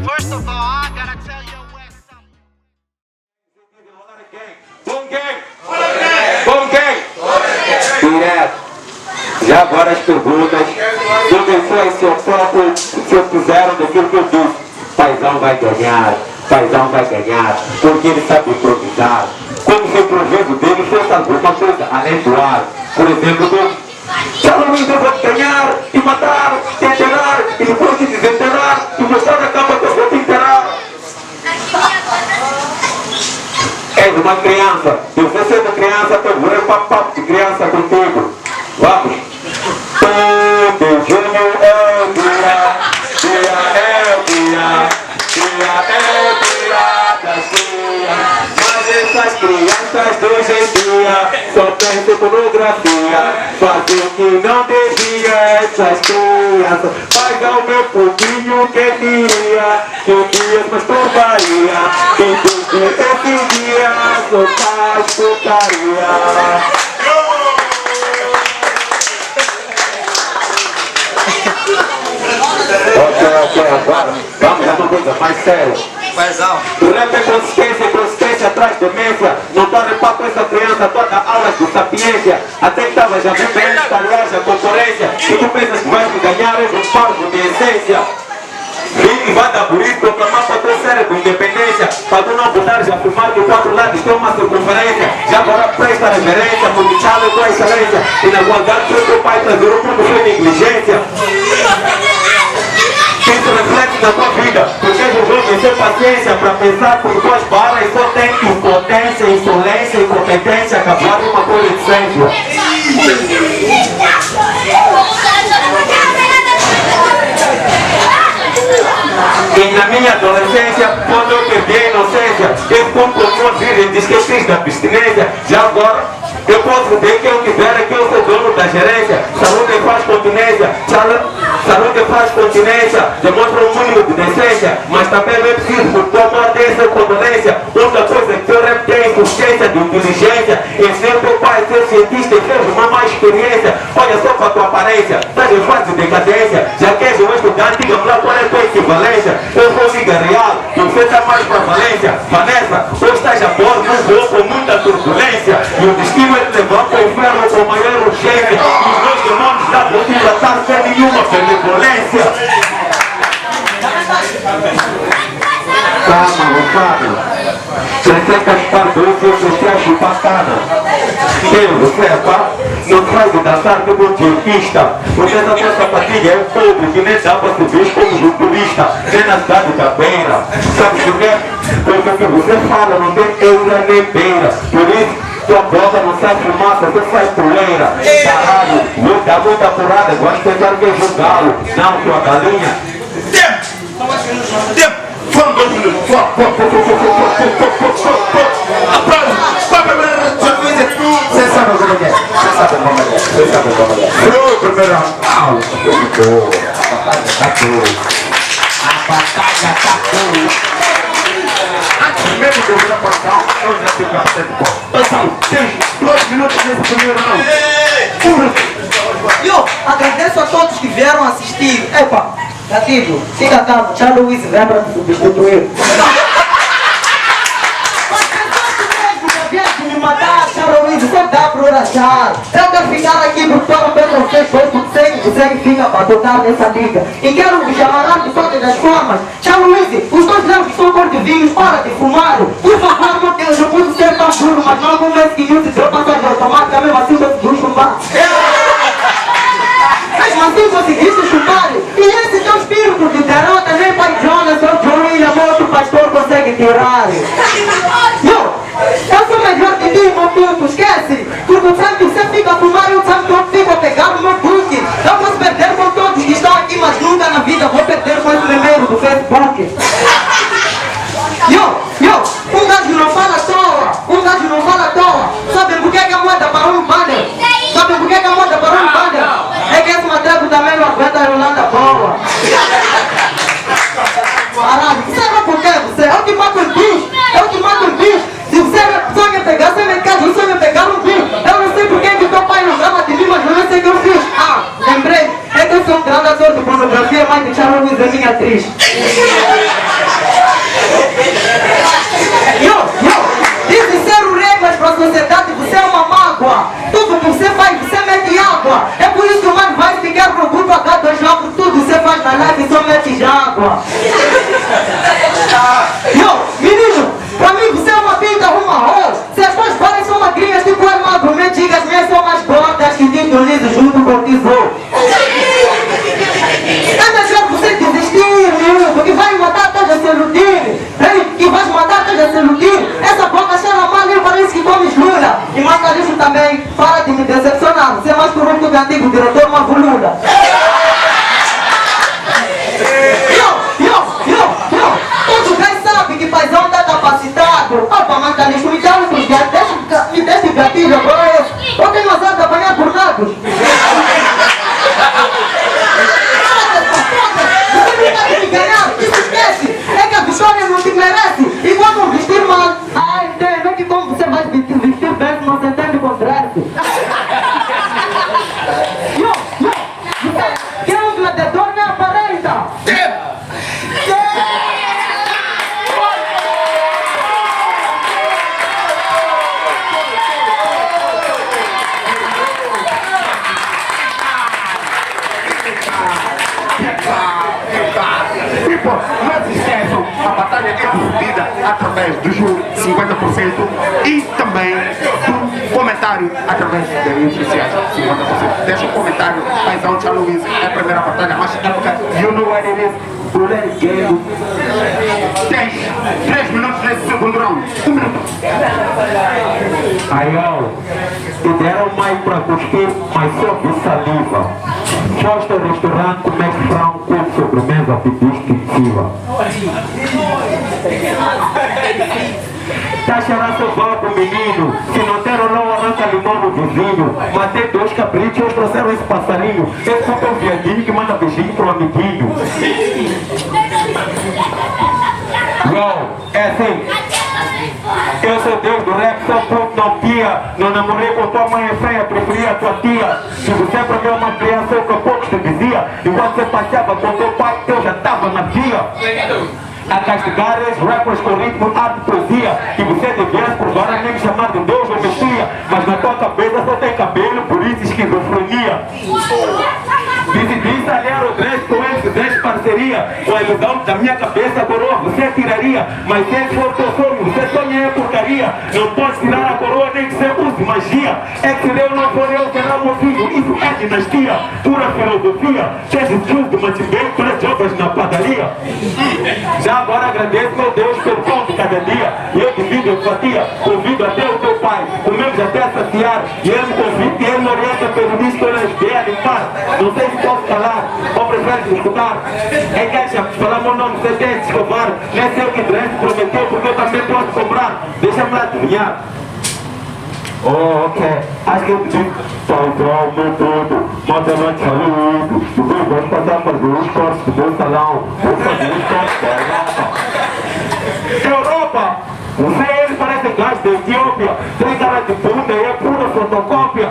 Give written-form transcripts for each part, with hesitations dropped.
First of all, I gotta tell you what's up. Bom gang! Bom gang! Direto. Já agora as perguntas. Professor, seu foco, se eu fizeram daquilo que eu disse. Paizão vai ganhar, paizão vai ganhar, porque ele sabe improvisar. Como se o improviso dele fosse alguma coisa além do ar. Por exemplo, Salomão, eu vou ganhar e matar, te enterrar, e depois te desenterrar, e mostrar a capa que eu vou te enterrar. És uma criança, e você sendo criança, eu vou papo de criança contigo. Vamos! Todo junho é o dia, dia é o dia, dia é o dia das crianças. Mas essas crianças hoje em dia só pensam pornografia, fazem o que não devia. Essas crianças pagam o meu pouquinho que diria, que um dia masturbaria, e desde esse dia só faz putaria. Ok, agora vamos a uma coisa mais séria. O rap é consistência atrás de demência. Não torne papo essa criança toda aulas de sapiência. Até que estava já bebendo, está longe a concorrência. E tu pensas que vais me ganhar, és um parvo de essência. E vai dar por isso, proclamar para o teu cérebro independência. Para tu não botares a afirmar que o quatro lados tem uma circunferência. Já agora presta reverência, porque tchau é tua excelência. E na guardar o teu pai trazer o mundo foi negligência. Isso reflete na tua vida, porque és um jovem sem paciência para pensar por tuas barras só tem impotência, insolência, incompetência, acabar uma coexistência. E na minha adolescência, quando eu perdi a inocência, eu como a vida diz que eu fiz da abstinência. Já agora, eu posso dizer que eu quiser é que eu sou dono da gerência. Saúde faz continência, saúde faz continência, demonstra um mínimo de decência, mas também não é preciso por tomar dessa condolência. Outra coisa que eu rap tem insuficiência de inteligência, ensinar teu pai a ser cientista e fez uma má experiência. Olha só para a tua aparência, estás em fase de decadência, já que és um estudante, diga-me lá qual é a tua equivalência. Eu sou liga real, e você está mais para falência. Vanessa, hoje estás a bordo num voo com muita turbulência, e o destino é te levar para o inferno com maior urgência. E os meus demônios já vão te tratar sem nenhuma benevolência. Calma, moçada. Você quer estar doido e você é chupatada. Você é pá? Não faz de dançar como um turquista. Porque essa tua sapatilha é podre que nem dá para subir como um turista. Nem na cidade da beira. Sabe por quê? Porque o que você fala não tem eura nem beira. Por isso, tua boca não sai fumaça, você sai poeira. Caralho, muita porrada, gosta de tentar me julgá-lo. Não, tua galinha. Tempo! Foram 2 minutos! Você sabe como é? Você sabe como é? Foi o primeiro round! A batalha tá boa! Antes mesmo de eu vir a passar, eu já tenho bastante bom. Pessoal, tem 2 minutos nesse primeiro round. Eu agradeço a todos que vieram assistir. Epa, Gativo, fica calmo, Tchau Luiz vem para te substituir. Me matar, Tchau Luiz, você dá para orajar. Eu quero ficar aqui por fora pelo vocês, pois você fica para tocar nessa liga. E quero me chamar de todas as formas. Tchau Luiz, os dois lados são cor de vinho, para de fumar. Por favor, meu Deus, eu posso ser tão duro, mas não convence que isso se eu passar de automática, mesmo assim eu consegui chupar. Mesmo assim conseguiste chupar. E esse teu espírito de derrota, nem pai Jonas, seu Johnny, amor, o pastor consegue tirar. Eu sou melhor que ti, meu puto, esquece. Porque sabe que você fica a fumar, eu sabe que eu fico a pegar o meu book. Eu posso perder com todos que estão aqui, mas nunca na vida vou perder com o primeiro do Facebook. Um gajo não fala à toa. Sabem por que um grande ator de pornografia, mais de Charlie Luiz, a minha atriz. Dizem ser o rei, mas para a sociedade você é uma mágoa. Tudo que você faz, você mete água. É por isso que o mano vai ficar pro grupo H2 lá, por tudo você faz na live e só mete água. Menino, pra mim você é uma pinta, uma rola. Se as tuas balas são magrinhas, tipo é magro, me diga, as minhas são mais gordas que liso junto com o tesouro. É melhor você desistir, menino, porque vai matar toda a se iludir. E vais matar toda a se iludir. Essa boca cheira mal e parece que comes lula. E mais isso também, para de me decepcionar. Você é mais corrupto que o antigo diretor Mavulula. Todo mundo sabe que paizão está capacitado. Opa, mas tá lixo, me dá outros gatos. Me deixa gatilho agora. Eu tenho azar de apanhar por nada. É que a vitória não te merece. E quando vestir mal, entendo que como você vai vestir bem, não se entende com dresso. Você quer um gladiador, não aparenta. Não se esqueçam, a batalha é decidida através do juro 50% e também do comentário através das redes sociais 50%. Deixa um comentário, paizão de Luiz, é a primeira batalha mais épica. You know what it is? O Let's Game. 3 minutos nesse segundo round. 1 minuto. Aí, ó, te deram mais para cuspir, mas só de saliva. Foste ao restaurante, comeste frango com sobremesa, pediste pizza. Tá cheirando seu barco, menino. Se não deram não, arranca limão no vizinho. Matei 2 cabritos e eles trouxeram esse passarinho. Esse foi o viadinho que manda beijinho pro amiguinho. É assim. Eu sou Deus do rap, sou puto, não pia. Não namorei com tua mãe é feia, preferia a tua tia. Se você pra mim é uma criança, eu que pouco te dizia. Enquanto você passeava com teu pai, eu já tava na via. A castigar os rappers com ritmo, arte e poesia. E você devia provar a nem me chamar de Deus ou Messias. Mas na tua cabeça só tem cabelo, por isso esquizofrenia. Decidi aliar o dress com eles, fizeste parceria. Com a ilusão da minha cabeça, coroa, você tiraria. Mas se esse for teu sonho, você sonha é porcaria. Não pode tirar a coroa nem que você use magia. É que se eu não for eu, será meu filho. Isso é dinastia, pura filosofia. Cheio de skills de mantimento, 3 jogos na padaria. Já agora agradeço, meu Deus, pelo pão de cada dia. E eu divido a fatia, convido até o teu pai. Comemos até saciar. E ele me convida e ele me orienta pelo nisso que eu lhes dei a limpar. Não sei se posso falar, ou prefere escutar. É queixa, falar meu nome, você tem que escovar. Nem sei o que Dress prometeu, porque eu também posso comprar. Deixa-me lá adivinhar. Oh, ok. Acho que eu pedi patrão, meu todo, manda lá de saúde. Depois vamos passar para os cortes do meu salão. Vou fazer os cortes da Europa. Você e ele parecem gás da Etiópia. Tem cara de bunda e é pura fotocópia.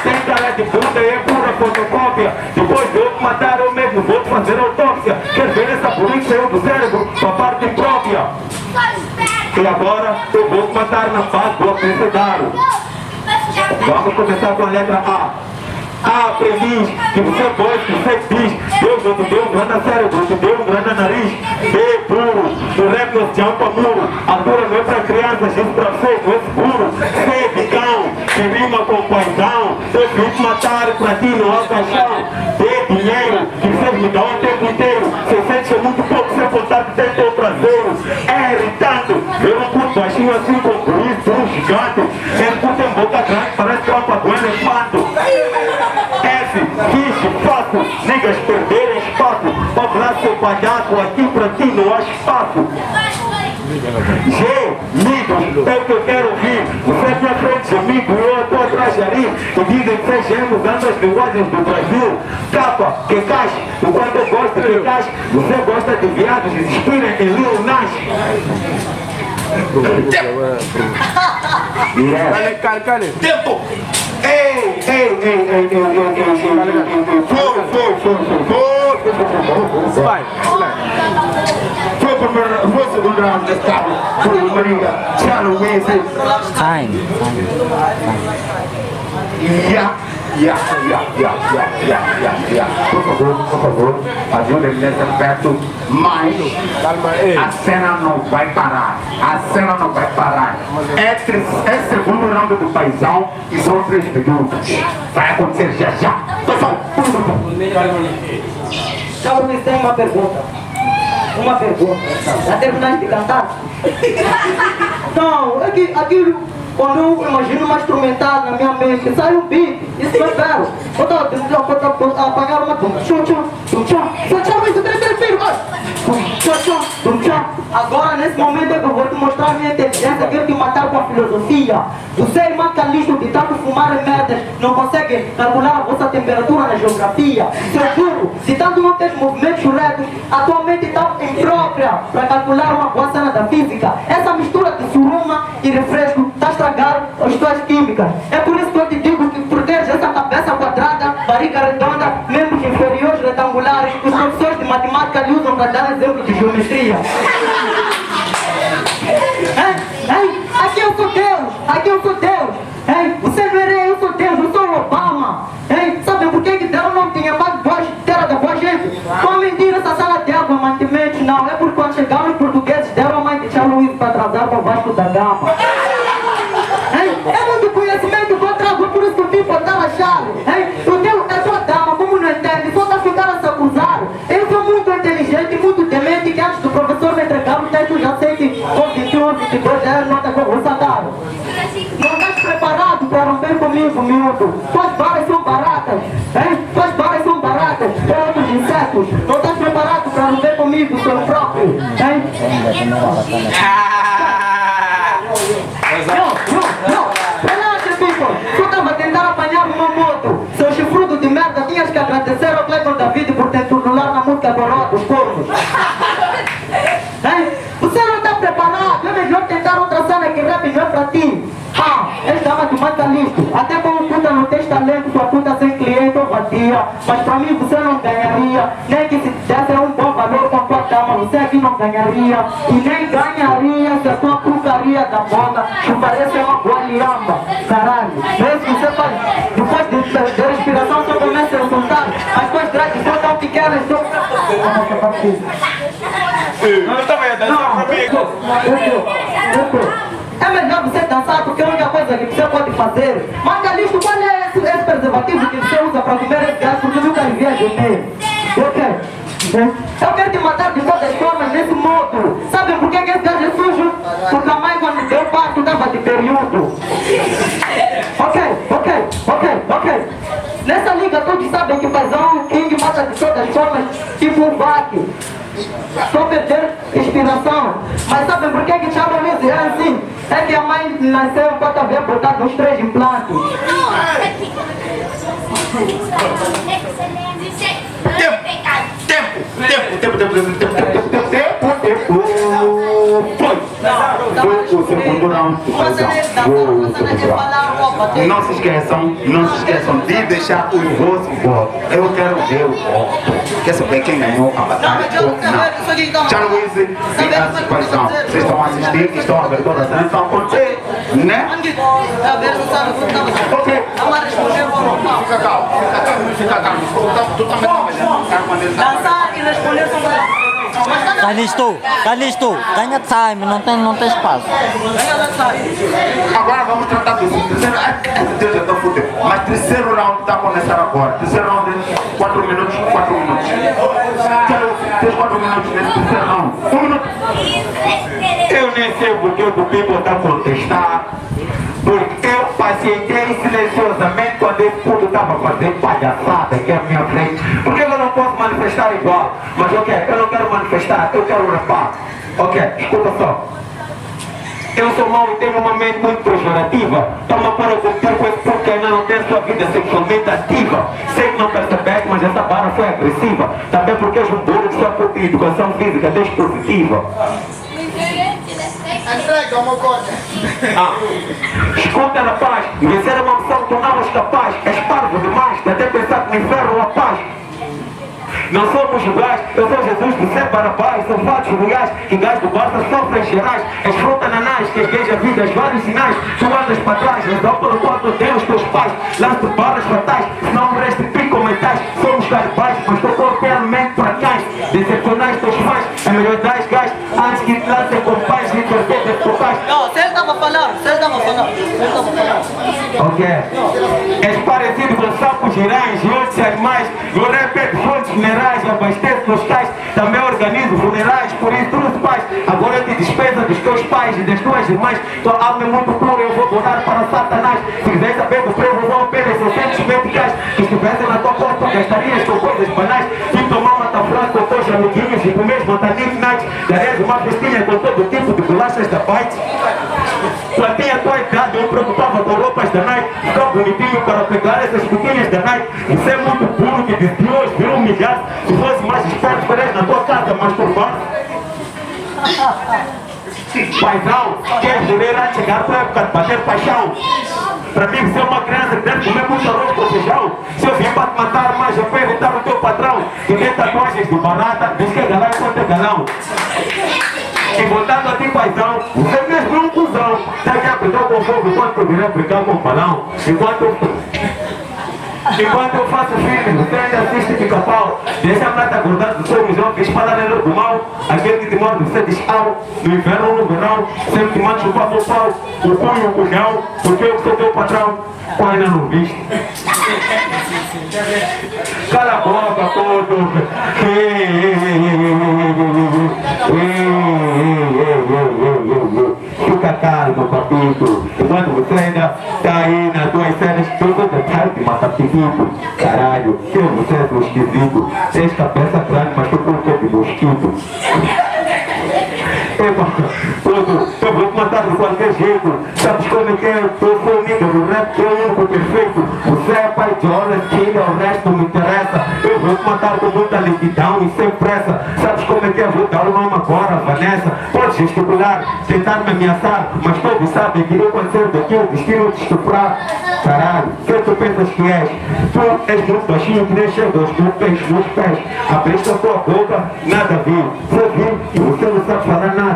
Tem cara de bunda e é pura fotocópia. Depois de eu te matar, eu mesmo vou te fazer autópsia. Quer ver essa polícia saiu do cérebro para parte própria. E agora eu vou te matar na paz do abecedário. Vamos começar com a letra A. A, aprendiz, que você pode, que você diz. Deus não te deu um grande cérebro, te deu um grande nariz. B, puro, no rap não se chama muro. Altura não é pra crianças, isso pra você não é seguro. C, bicão, que rima com paizão. Eu vim te matar pra ti no alto caixão. D, dinheiro, que vocês me dão o tempo inteiro. Você sente muito pouco sem contar que tem teu traseiro. É irritante, eu não curto baixinho assim com por isso, um gigante. Ele curta em boca grande, parece tropa do elefante. F, fixe, faço, niggas perderem espaço. Obrar seu palhaço, aqui pra ti não há espaço. G, amigos, é o que eu quero ouvir. Você é minha frente, amigo, eu tô atrás de ali. E dizem que você gema usando as linguagens do Brasil. Capa, que caixa, enquanto eu gosto de caixa, você gosta de viados, se inspira em Lil Nas. Tempo! Foi o segundo round desse carro. Foi o Maringa. Tchau, Wesley. Time. Por favor, ajude-me nesse aspecto, mas a cena não vai parar. É segundo round do paizão e são 3 minutos. Vai acontecer já. Pessoal, Então, me tem uma pergunta. Já terminaste de cantar? Não, é que aquilo, quando eu imagino uma instrumental na minha mente, sai um beat, isso eu espero. Eu estava tentando apagar uma agora, nesse momento é que eu vou te mostrar a minha inteligência, quero te matar com a filosofia. Você, irmão Calixto, de tanto fumar em merdas, não consegue calcular a vossa temperatura na geografia. Seu burro, de tanto não ter movimentos retos, atualmente está imprópria para calcular uma boa cena da física. Essa mistura de suruma e refresco está estragando as tuas químicas. É por isso que eu te digo que protege essa cabeça quadrada, barriga redonda, membros inferiores retangulares, que os professores de matemática lhe usam para dar exemplo de geometria. Aqui eu sou Deus. Você não é eu sou Deus, eu sou o Obama. Sabe por que Deus não tinha mais voz, terra da boa gente? Uma mentira, essa sala de água, mantimento não. É porque quando chegaram os portugueses, deram a mãe de Tchau Luís para atrasar para o Vasco da Gama. É muito conhecimento que eu trago, por isso que eu vim botar a chave. O Deus é sua dama, como não entende, só está ficando a se acusar. Eu sou muito inteligente, muito demente, que antes do professor me entregar o texto, já sei que com 21, 22 é nota que eu vou sacar. Não estás preparado para romper comigo, miúdo? Tuas balas são baratas, Tuas balas são baratas, para outros insetos. Não estás preparado para romper comigo, seu próprio, Relaxa, people. Tu estava tentando apanhar uma moto. Seu chifrudo de merda, tinhas que agradecer ao Cleiton David por te turnular na música do Ró dos Corvos. Você não está preparado. É melhor tentar outra cena que rap não é para ti. Esta dama te mata listo. Até como puta não tens talento, sua puta sem cliente ou vadia. Mas pra mim você não ganharia. Nem que se desse um bom valor com a tua dama, você aqui não ganharia. E nem ganharia se a tua porcaria da moda te parece uma boa liamba. Caralho, é isso que você faz. Depois da respiração só começa a soltar. As tuas drags são tão pequenas. Não, também, dançar comigo. É melhor você dançar porque a única coisa que você pode fazer. Marca listo, qual é esse preservativo que você usa para comer esse gás? Porque eu nunca vi a comer. Eu quero te matar de todas as formas nesse modo. Sabe por que esse gás é sujo? Porque a mãe quando deu parto estava de período. Ok. Nessa liga todos sabem que fazão o King mata de todas as formas, tipo um vaque. Só perder inspiração. Mas sabem por que Tchau Luís é assim? É que a mãe nasceu enquanto havia botado os 3 implantes. Foi o segundo round do paizão. Não se esqueçam de deixar os vossos votos. Eu quero ver o voto. Quer saber quem ganhou a batalha ou não? Tchau Luís e a paizão. Vocês estão assistindo, estão a ver todas as cenas, estão a acontecer, né? Ok. Fica calmo. Tu também está Dançar e responder sobre Calixto, ganha time, não tem espaço. Agora vamos tratar disso. Esse Deus já está fudendo. Mas terceiro round está a começar agora. Terceiro round, 4 minutos. Tens 4 minutos nesse terceiro round. 1 minuto. Eu nem sei porque o people está a protestar. Porque eu pacientei silenciosamente quando esse puto estava fazendo palhaçada aqui à minha frente. Porque eu não posso manifestar igual. Mas ok, eu não quero manifestar, eu quero rapar. Ok, escuta só. Eu sou mau e tenho uma mente muito pejorativa. Toma para cumprir com esse porque ainda não tem sua vida sexualmente ativa. Sei que não percebeste, mas essa barra foi agressiva. Também porque és um burro que só por educação física despositiva. Entrega uma coisa. Escuta, rapaz, vencer é uma opção que torná-los capaz. És parvo demais, que até pensar que no inferno há paz. Não somos iguais, eu sou Jesus, você é Barabás. São fatos reais, que gás do Barça sofrem gerais. És fruta ananás, que esqueja vidas, vários sinais. Tu andas para trás, razão pelo qual tu tens os teus pais. Lanço balas fatais, não me reste pico mentais. Somos garbais, mas teu corpo é alimento para cães. Decepcionais teus fãs, é melhor dar gás. Antes que te lancem com paz e perder teus pais. Não, se ele estava falando, Ok. És parecido com sapos girais e outros animais. No rap é de fontes minerais, abastece nos cais. Também organizo funerais, por isso tu os pais. Agora eu te despesa dos teus pais e das tuas irmãs. Tua alma é muito pura, eu vou doar para Satanás. Se quiser saber do preço, eu vou apenas 600 meticais. Se estivesse na tua porta, gastarias com coisas banais. Tu tomar uma tafrã com teus amiguinhos e comer Montanic Night. Darias uma festinha com todo tipo de bolachas da Byte. Quando tinha a tua idade, eu preocupava com roupas da Nike. Ficava bonitinho para pegar essas boquinhas da Nike. Você é muito puro que de hoje virou humilhado. Se fosse mais esperto, parece na tua casa, mas por baixo. Paizão, queres viver a chegar à tua época de bater paixão? Para mim, você é uma criança que deve comer muito arroz com feijão. Se eu vim para te matar, mas eu vou evitar o teu patrão. Que tem tatuagens de barata, diz que é galão enquanto é galão. E voltando a ti, paizão, você mesmo é um cuzão. Tá que aprendeu com fogo enquanto eu virei brincar com o balão. Enquanto eu faço filme, você ainda assiste Pica-Pau. Deixa-me lá estar grudado do seu mijão, que espada é do mal. Aquele que te morde, você diz au. No inverno ou no verão, sempre te manda chupar meu pau. O cu e o cunhão, porque eu sou teu patrão. Ou ainda não viste? Cala a boca, todo. Fica calmo, papito. Enquanto você ainda tá aí nas tuas cenas, todo detalhe de matar pedido. Caralho, que você é do esquisito. Tens cabeça grande, mas tu corpo de mosquito. Epa, todo, eu vou te matar de qualquer jeito. Sabes como é que é? Eu sou o nível do rap, eu é o único perfeito. Você é pai de horas, que o resto não me interessa. Eu vou te matar com muita lentidão e sem pressa. Sabes como é que é? Vou dar o nome agora, Vanessa. Pode gesticular, tentar me ameaçar, mas todos sabem que eu quando sair daqui eu destino te estuprar. Caralho, quem tu pensas que és? Tu és muito baixinho que nem chega aos teus pés nos pés. Abriste a tua boca, nada viu. Você viu e você não sabe falar nada.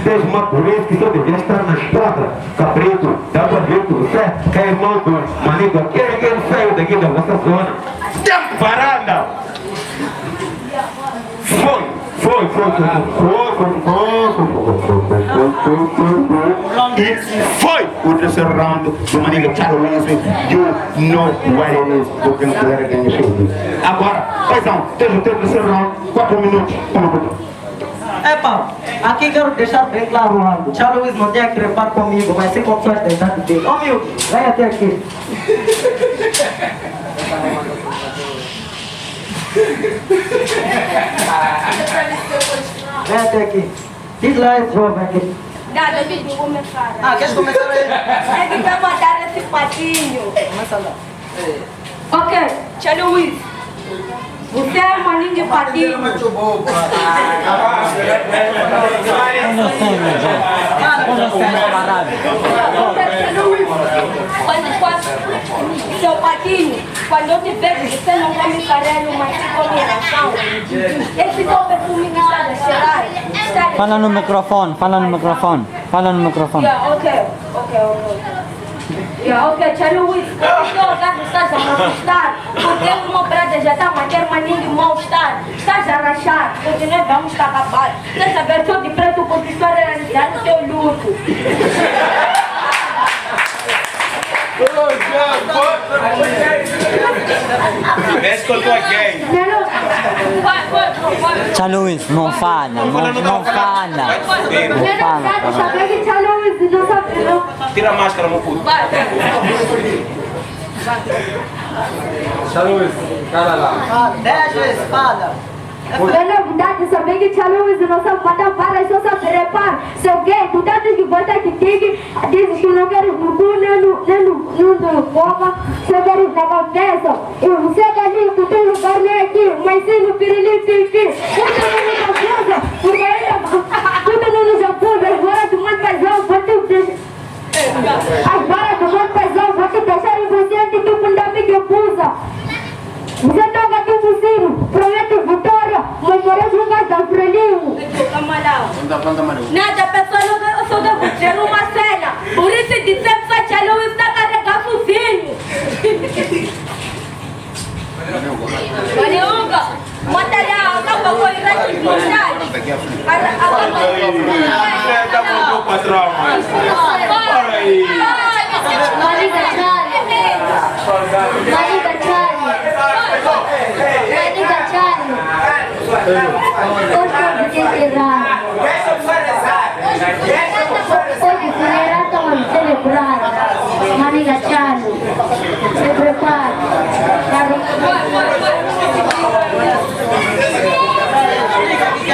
Tens uma pureza que só devia estar na estrada. Cabrito, dá pra ver que você é irmão do maniga. Quem é que não saiu daqui da vossa zona? Varanda! Foi o terceiro round do Maniga Charles. You know what it is. Porque não quiser ganhar show. Agora, paizão, tens o teu terceiro round, 4 minutos. Epa, aqui quero deixar bem claro algo. Charles Luiz não tem que trepar comigo, mas sim com opções da idade dele. Ô meu, vem até aqui. Vem até aqui. Diz lá esse jovem aqui. Nada, eu vou começar. Ah, queres começar aí? É que vai matar esse patinho. Começa lá. Ok, Charlie Luiz. Você é maninho de patinho. Eu não sei, meu Deus. Eu não sei essa parada. Seu patinho, quando eu te vejo, você não come farelo, mas se come ração. Esse teu perfume que está a cheirar. Fala no microfone, fala no microfone. Fala no microfone. Ok, Charlie Luiz, o teu gato estás a me assustar, porque uma prada já está a manter maninho de mal-estar. Estás a rachar, porque nós vamos estar acabar. Estás a ver todo de preto com que história era no teu luto. Vês que eu tô gay. Charlie Luiz, não fala, não fala. Não fala. Tira a máscara, meu puto. Deixa a espada. Pela vontade de saber que Charlie Luiz não sabe matar para só sabe repar. Seu gay, tu tanto que bota que tique, dizes que não queres no cu, nem no boca, só queres na cabeça. E você galinho, tu tem lugar nem aqui, mas sim no pirilim pipi. Tu não nos acusa, agora tu manda paizão, bota o Agora, do meu paizão, vou te deixar inconsciente, tu com David abusa. Você toca tu buzino, promete vitória, mas parece um gajo da Frelimo. Nada, pessoal, eu sou da Bucheiro, uma cena. Por isso, de sempre, a Luiz está carregando o filho. Valeu, manda lá, acaba com o Iraque de Tá bom, patrão. Bora aí. Mariga Charlie. Mariga Charlie. Mariga Charlie. Hoje funeral estamos a celebrar. Mariga Charlie. Se prepara.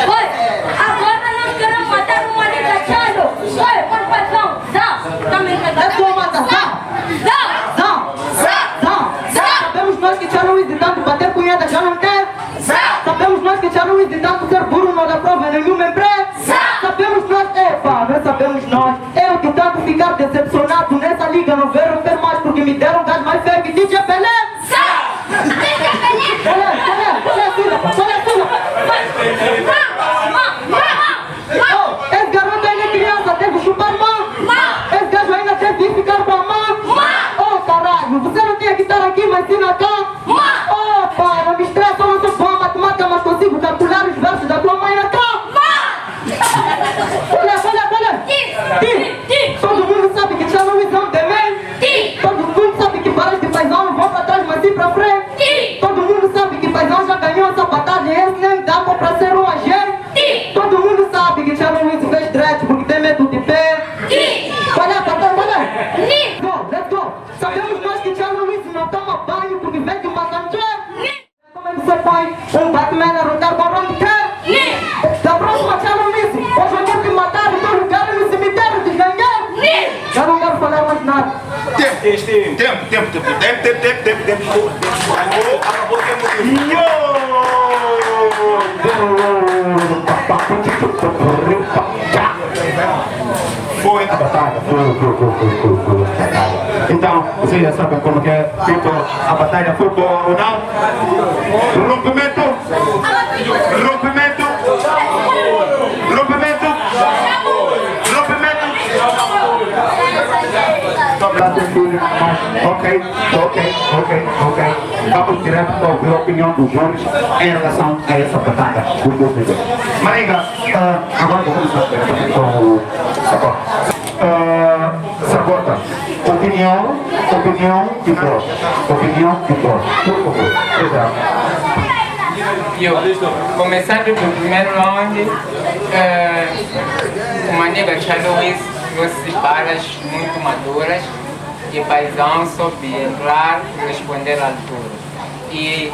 Oi, agora nós queremos matar uma Mariga Charlie. Oi, por patrão, também É tua matação? Sabemos nós que Tchau Luiz de tanto bater punheta já não quer? Sabemos nós que Tchau Luiz de tanto ser burro não dá prova em nenhuma empresa? Sabemos nós, não sabemos nós. Eu que tanto ficar decepcionado nessa liga não ver romper mais porque me deram um gás mais feio que DJ Pelé. Esse garoto ainda é criança, teve que chupar mão. Esse gajo ainda teve que ficar com a mão. Oh caralho, você não tinha que estar aqui, mas sim na cama. Oh pá, não me estressa, eu não sou bom matemática, mas consigo calcular os versos da tua mãe na cama. Olha. Todo mundo sabe que Tchau Luiz não tem mãe. Todo mundo sabe que paras de paizão não vão pra trás, mas sim pra frente. Todo mundo sabe que paizão já ganhou essa batalha, esse nem dá pra ser um agente. Todo mundo sabe que Tchau Luiz fez dread porque tem medo de pé. Olha. Let's go. Sabemos nós que Tchau Luiz não toma banho porque vem de uma sancheira. Como ele se põe um Batman a rodar com o quer. Da próxima Tchau Luiz, hoje eu quero te matar em todo lugar no cemitério de ganhar. Já não quero falar mais nada. Tempo. Acabou o tempo. Foi a batalha. Então, vocês já sabem como que é. A batalha foi boa ou não? Rompimento. Ok. Vamos direto para ouvir a opinião dos júris em relação a essa batalha. Maringa, agora vamos com o Sabota. Opinião de voz. Por favor. Começando do primeiro round, uma nega Tchau Luiz trouxe balas muito maduras e paizão soube entrar e responder à altura. E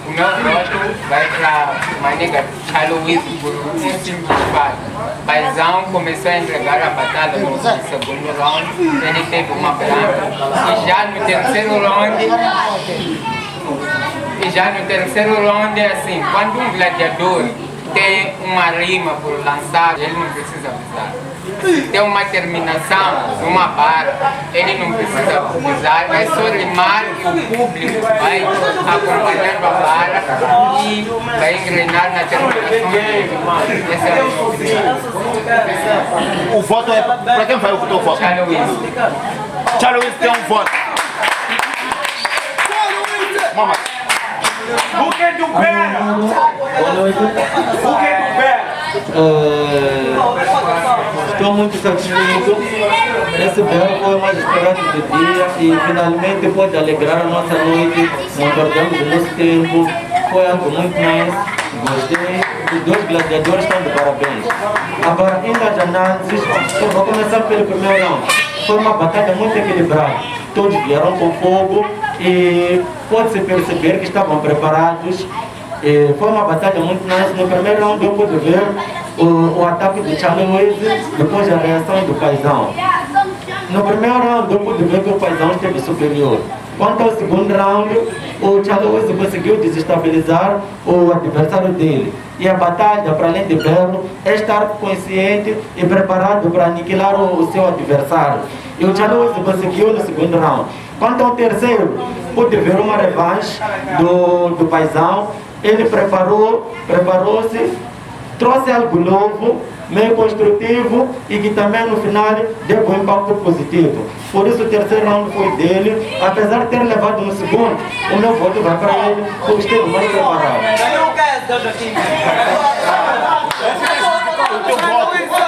o meu voto vai para uma nega Tchau Luiz por um simples fato. Paizão começou a entregar a batalha no segundo round, ele teve uma branca e já no terceiro round é assim, quando um gladiador tem uma rima por lançar, ele não precisa avisar. Se tem uma terminação, uma barra, ele não precisa avisar, é só rimar e o público vai acompanhando a barra e vai engrenar na terminação. Essa é a minha opinião. O voto é para quem vai o teu voto? Tchau Luiz. Tchau Luiz tem um voto. Mamãe. O que tu pega? Estou muito satisfeito. Esse verão foi o mais esperado do dia e finalmente pode alegrar a nossa noite. Não perdemos o nosso tempo. Foi algo muito nice. Gostei. Os dois gladiadores estão de parabéns. Agora, indo às análises, eu vou começar pelo primeiro round. Foi uma batalha muito equilibrada. Todos vieram com fogo e pode-se perceber que estavam preparados. Foi uma batalha muito nice. No primeiro round eu pude ver o ataque de Tchau Luiz, depois a reação do paizão. No primeiro round eu pude ver que o paizão esteve superior. Quanto ao segundo round, o Tchau Luiz conseguiu desestabilizar o adversário dele. E a batalha, para além de belo, é estar consciente e preparado para aniquilar o seu adversário. E o Tchaluzi conseguiu no segundo round. Quanto ao terceiro, pude ver uma revanche do paizão. Ele preparou-se, trouxe algo novo, meio construtivo e que também no final deu um impacto positivo. Por isso o terceiro round foi dele, apesar de ter levado no segundo, o meu voto vai para ele, porque esteve mais preparado.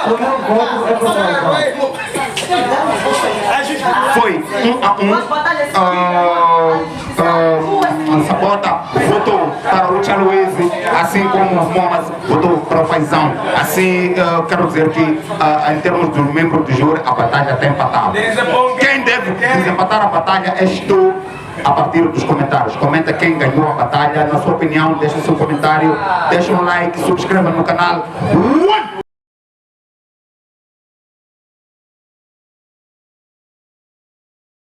O meu voto é para o paizão. Foi 1 a 1. Sabota votou para o Tchaluzi, assim como o Momas votou para o Paizão. Assim, quero dizer que em termos do membro do júri, a batalha está empatada. Quem deve desempatar a batalha és tu, a partir dos comentários. Comenta quem ganhou a batalha, na sua opinião, deixa o seu comentário, deixa um like, subscreva no canal.